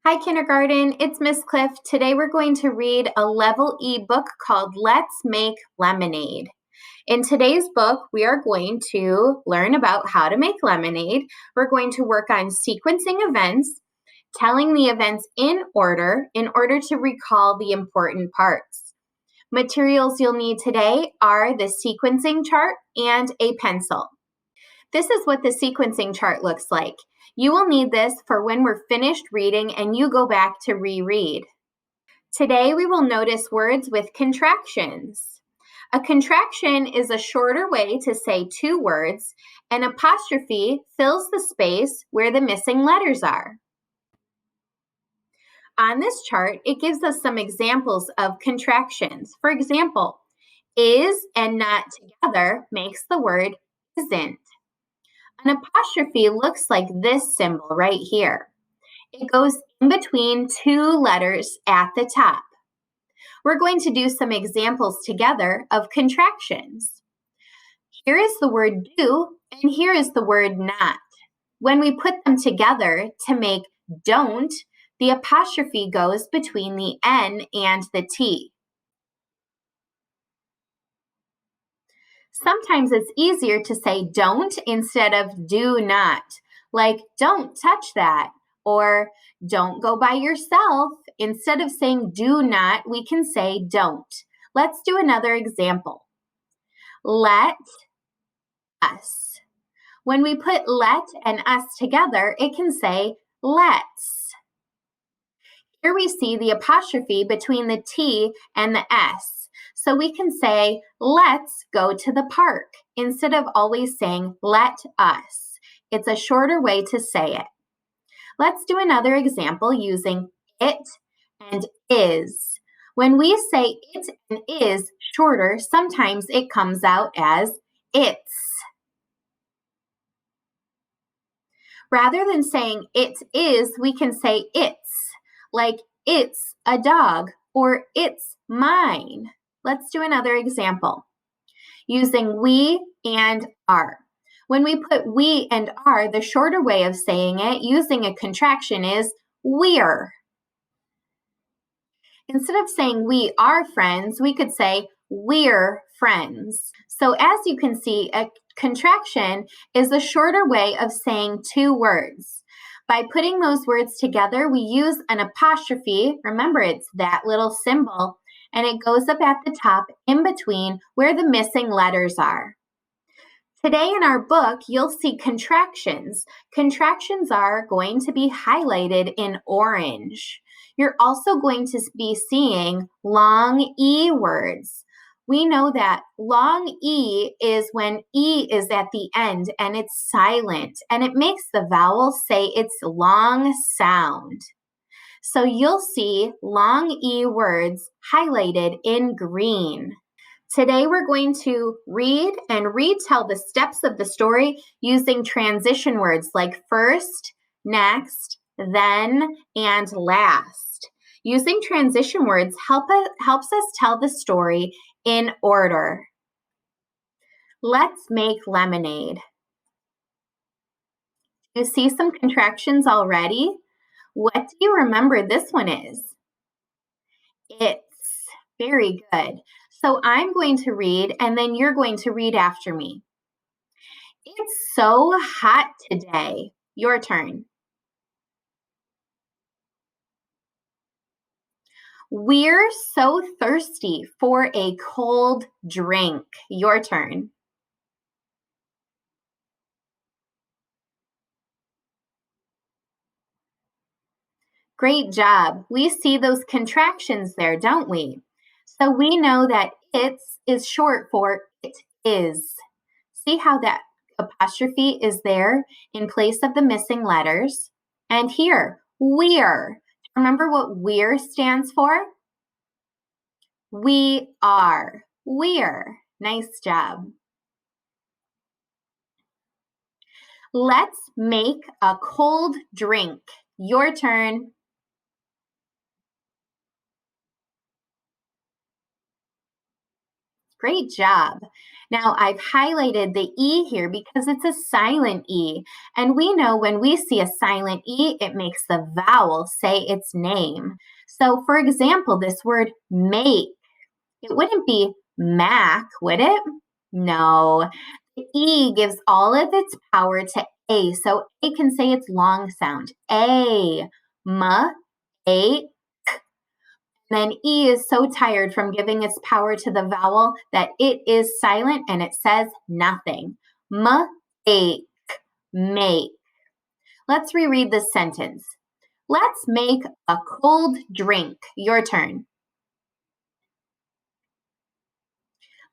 Hi, kindergarten. It's Miss Cliff. Today we're going to read a Level E book called Let's Make Lemonade. In today's book, we are going to learn about how to make lemonade. We're going to work on sequencing events, telling the events in order to recall the important parts. Materials you'll need today are the sequencing chart and a pencil. This is what the sequencing chart looks like. You will need this for when we're finished reading and you go back to reread. Today we will notice words with contractions. A contraction is a shorter way to say two words. An apostrophe fills the space where the missing letters are. On this chart, it gives us some examples of contractions. For example, is and not together makes the word isn't. An apostrophe looks like this symbol right here. It goes in between two letters at the top. We're going to do some examples together of contractions. Here is the word do, and here is the word not. When we put them together to make don't, the apostrophe goes between the N and the T. Sometimes it's easier to say don't instead of do not, like don't touch that, or don't go by yourself. Instead of saying do not, we can say don't. Let's do another example. Let us. When we put let and us together, it can say let's. Here we see the apostrophe between the T and the S. So we can say, let's go to the park, instead of always saying, let us. It's a shorter way to say it. Let's do another example using it and is. When we say it and is shorter, sometimes it comes out as it's. Rather than saying it is, we can say it's, like it's a dog or it's mine. Let's do another example using we and are. When we put we and are, the shorter way of saying it using a contraction is we're. Instead of saying we are friends, we could say we're friends. So as you can see, a contraction is a shorter way of saying two words. By putting those words together, we use an apostrophe. Remember, it's that little symbol, and it goes up at the top in between where the missing letters are. Today in our book, you'll see contractions. Contractions are going to be highlighted in orange. You're also going to be seeing long E words. We know that long E is when E is at the end and it's silent, and it makes the vowel say its long sound. So you'll see long E words highlighted in green. Today we're going to read and retell the steps of the story using transition words like first, next, then, and last. Using transition words helps us tell the story in order. Let's make lemonade. You see some contractions already? What do you remember this one is? It's. Very good. So I'm going to read, and then you're going to read after me. It's so hot today. Your turn. We're so thirsty for a cold drink. Your turn. Great job. We see those contractions there, don't we? So we know that it's is short for it is. See how that apostrophe is there in place of the missing letters? And here, we're. Remember what we're stands for? We are. We're. Nice job. Let's make a cold drink. Your turn. Great job. Now I've highlighted the E here because it's a silent E. And we know when we see a silent E, it makes the vowel say its name. So for example, this word make, it wouldn't be Mac, would it? No. The E gives all of its power to A. So A can say its long sound. A, M, A, then E is so tired from giving its power to the vowel that it is silent and it says nothing. Make, make. Let's reread this sentence. Let's make a cold drink. Your turn.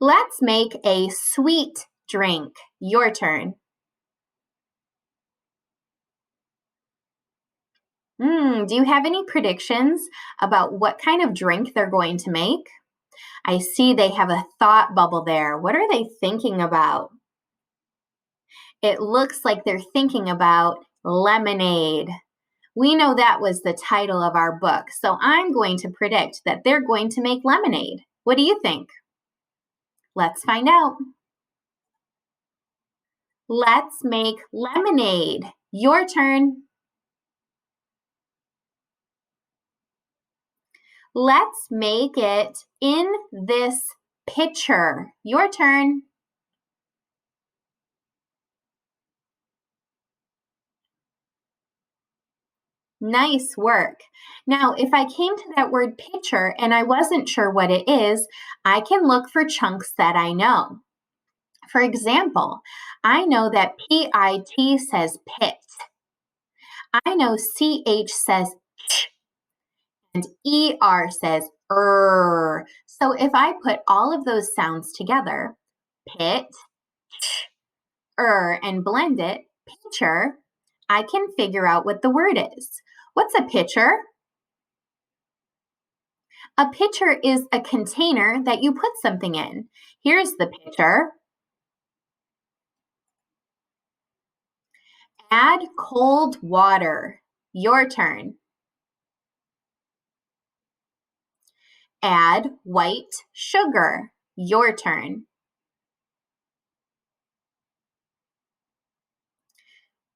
Let's make a sweet drink. Your turn. Do you have any predictions about what kind of drink they're going to make? I see they have a thought bubble there. What are they thinking about? It looks like they're thinking about lemonade. We know that was the title of our book, so I'm going to predict that they're going to make lemonade. What do you think? Let's find out. Let's make lemonade. Your turn. Let's make it in this pitcher. Your turn. Nice work. Now, if I came to that word pitcher and I wasn't sure what it is, I can look for chunks that I know. For example, I know that PIT says pit. I know CH says ch and ER says So if I put all of those sounds together, pit, ch, and blend it, pitcher, I can figure out what the word is. What's a pitcher? A pitcher is a container that you put something in. Here's the pitcher. Add cold water. Your turn. Add white sugar. Your turn.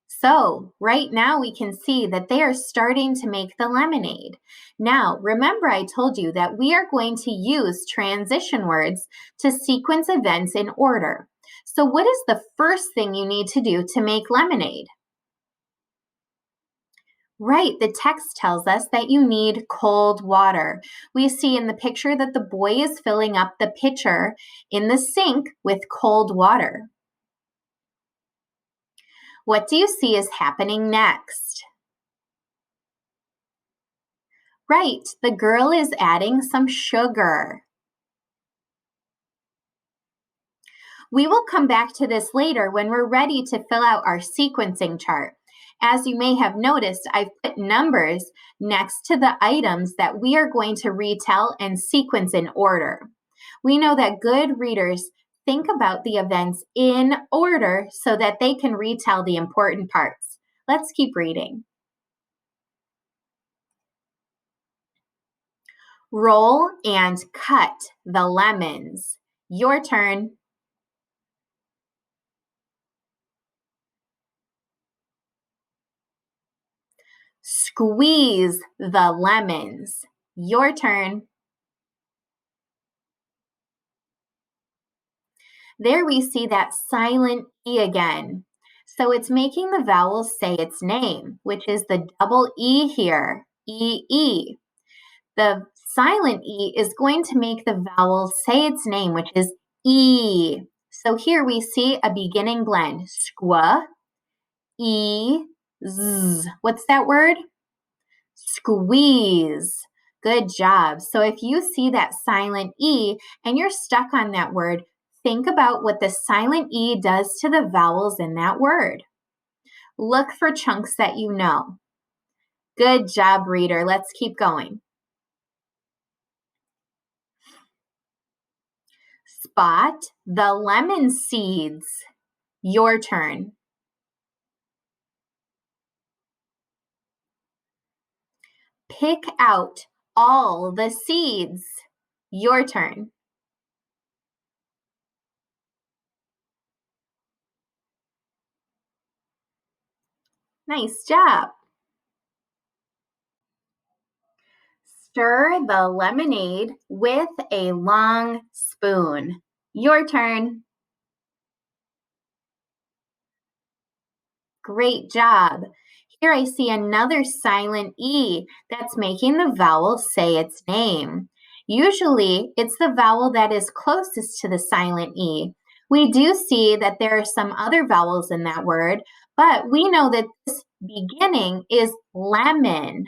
So right now we can see that they are starting to make the lemonade. Now, remember I told you that we are going to use transition words to sequence events in order. So what is the first thing you need to do to make lemonade? Right, the text tells us that you need cold water. We see in the picture that the boy is filling up the pitcher in the sink with cold water. What do you see is happening next? Right, the girl is adding some sugar. We will come back to this later when we're ready to fill out our sequencing chart. As you may have noticed, I've put numbers next to the items that we are going to retell and sequence in order. We know that good readers think about the events in order so that they can retell the important parts. Let's keep reading. Roll and cut the lemons. Your turn. Squeeze the lemons. Your turn. There we see that silent E again. So it's making the vowel say its name, which is the double E here, E-E. The silent E is going to make the vowel say its name, which is E. So here we see a beginning blend. Squa, E, Z. What's that word? Squeeze. Good job. So if you see that silent E and you're stuck on that word, think about what the silent E does to the vowels in that word. Look for chunks that you know. Good job, reader. Let's keep going. Spot the lemon seeds. Your turn. Pick out all the seeds. Your turn. Nice job. Stir the lemonade with a long spoon. Your turn. Great job. Here I see another silent E that's making the vowel say its name. Usually, it's the vowel that is closest to the silent E. We do see that there are some other vowels in that word, but we know that this beginning is lemon.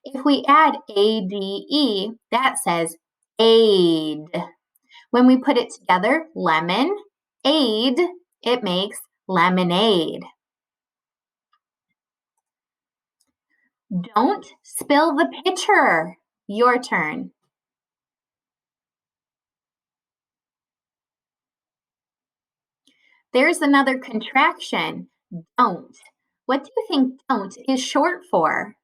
If we add ADE, that says aid. When we put it together, lemon, aid, it makes lemonade. Don't spill the pitcher. Your turn. There's another contraction. Don't. What do you think don't is short for?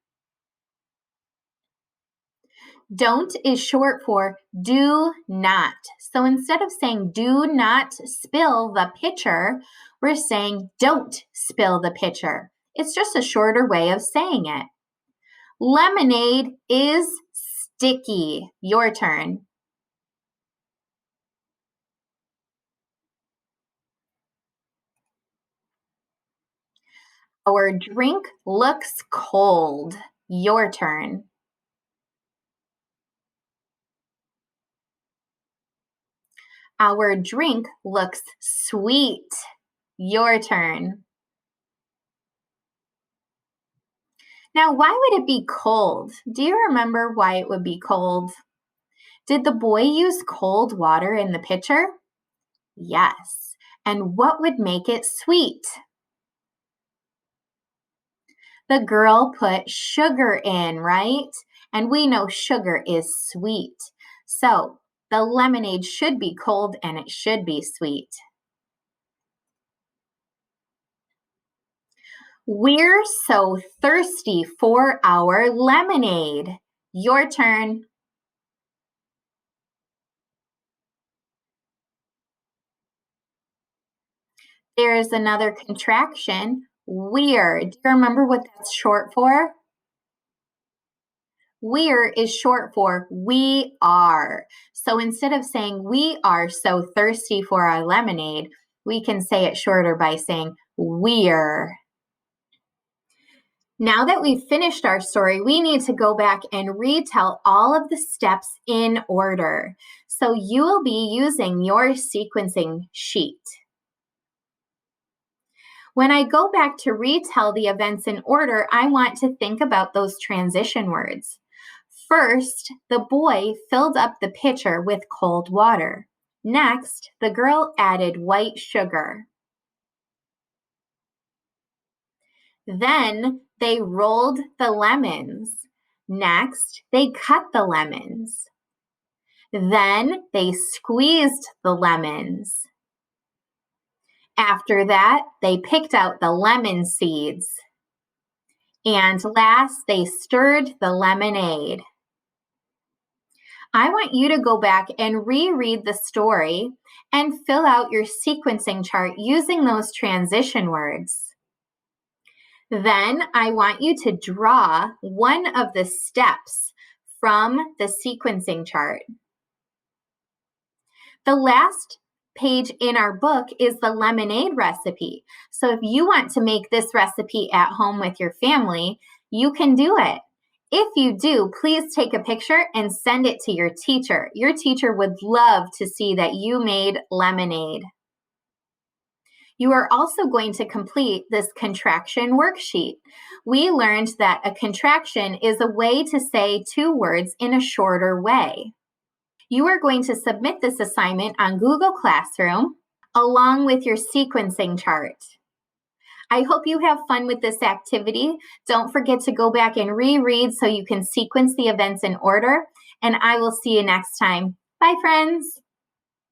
Don't is short for do not. So instead of saying do not spill the pitcher, we're saying don't spill the pitcher. It's just a shorter way of saying it. Lemonade is sticky. Your turn. Our drink looks cold. Your turn. Our drink looks sweet. Your turn. Now, why would it be cold? Do you remember why it would be cold? Did the boy use cold water in the pitcher? Yes. And what would make it sweet? The girl put sugar in, right? And we know sugar is sweet. So the lemonade should be cold and it should be sweet. We're so thirsty for our lemonade. Your turn. There's another contraction. We're. Do you remember what that's short for? We're is short for we are. So instead of saying we are so thirsty for our lemonade, we can say it shorter by saying we're. Now that we've finished our story, we need to go back and retell all of the steps in order. So you will be using your sequencing sheet. When I go back to retell the events in order, I want to think about those transition words. First, the boy filled up the pitcher with cold water. Next, the girl added white sugar. Then they rolled the lemons. Next, they cut the lemons. Then they squeezed the lemons. After that, they picked out the lemon seeds. And last, they stirred the lemonade. I want you to go back and reread the story and fill out your sequencing chart using those transition words. Then I want you to draw one of the steps from the sequencing chart. The last page in our book is the lemonade recipe. So if you want to make this recipe at home with your family, you can do it. If you do, please take a picture and send it to your teacher. Your teacher would love to see that you made lemonade. You are also going to complete this contraction worksheet. We learned that a contraction is a way to say two words in a shorter way. You are going to submit this assignment on Google Classroom along with your sequencing chart. I hope you have fun with this activity. Don't forget to go back and reread so you can sequence the events in order, and I will see you next time. Bye, friends.